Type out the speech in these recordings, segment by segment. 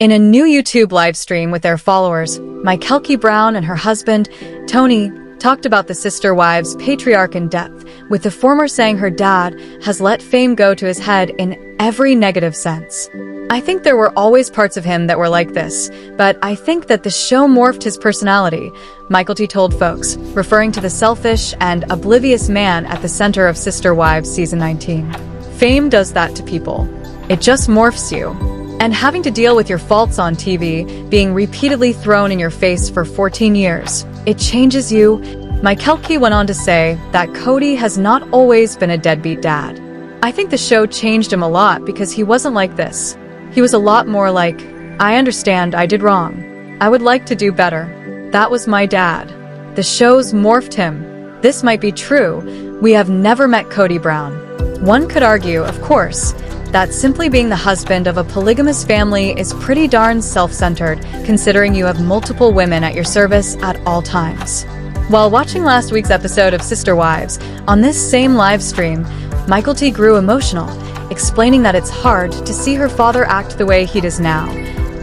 In a new YouTube live stream with their followers, Mykelti Brown and her husband, Tony, talked about the sister wives' patriarch in depth, with the former saying her dad has let fame go to his head in every negative sense. I think there were always parts of him that were like this, but I think that the show morphed his personality, Mykelti told folks, referring to the selfish and oblivious man at the center of Sister Wives Season 19. Fame does that to people. It just morphs you. And having to deal with your faults on TV, being repeatedly thrown in your face for 14 years, it changes you. Mykelti went on to say that Cody has not always been a deadbeat dad. I think the show changed him a lot because he wasn't like this. He was a lot more like, I understand I did wrong. I would like to do better. That was my dad. The show's morphed him. This might be true. We have never met Cody Brown. One could argue, of course, that simply being the husband of a polygamous family is pretty darn self-centered, considering you have multiple women at your service at all times. While watching last week's episode of Sister Wives, on this same live stream, Mykelti grew emotional, explaining that it's hard to see her father act the way he does now,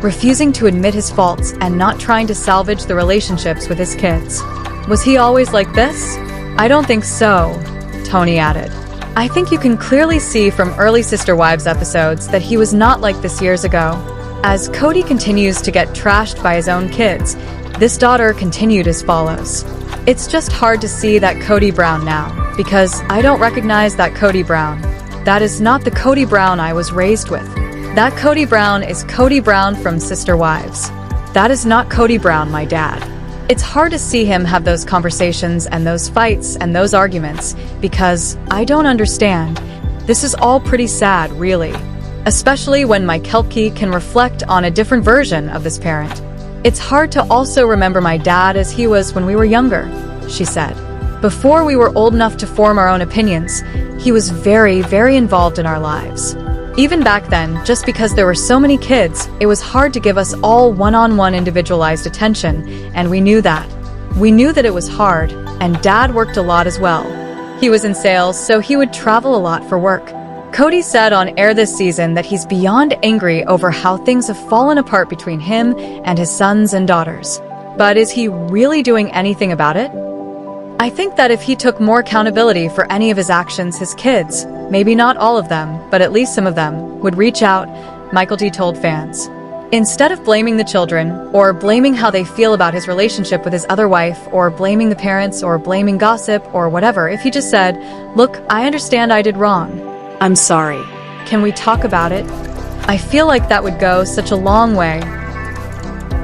refusing to admit his faults and not trying to salvage the relationships with his kids. Was he always like this? I don't think so, Tony added. I think you can clearly see from early Sister Wives episodes that he was not like this years ago. As Cody continues to get trashed by his own kids, this daughter continued as follows. It's just hard to see that Cody Brown now, because I don't recognize that Cody Brown. That is not the Cody Brown I was raised with. That Cody Brown is Cody Brown from Sister Wives. That is not Cody Brown, my dad. It's hard to see him have those conversations and those fights and those arguments because I don't understand. This is all pretty sad, really. Especially when Mykelti can reflect on a different version of this parent. It's hard to also remember my dad as he was when we were younger, she said. Before we were old enough to form our own opinions, he was very, very involved in our lives. Even back then, just because there were so many kids, it was hard to give us all one-on-one individualized attention, and we knew that. We knew that it was hard, and Dad worked a lot as well. He was in sales, so he would travel a lot for work. Cody said on air this season that he's beyond angry over how things have fallen apart between him and his sons and daughters. But is he really doing anything about it? I think that if he took more accountability for any of his actions, his kids, maybe not all of them, but at least some of them, would reach out, Mykelti told fans. Instead of blaming the children, or blaming how they feel about his relationship with his other wife, or blaming the parents, or blaming gossip, or whatever, if he just said, look, I understand I did wrong. I'm sorry. Can we talk about it? I feel like that would go such a long way.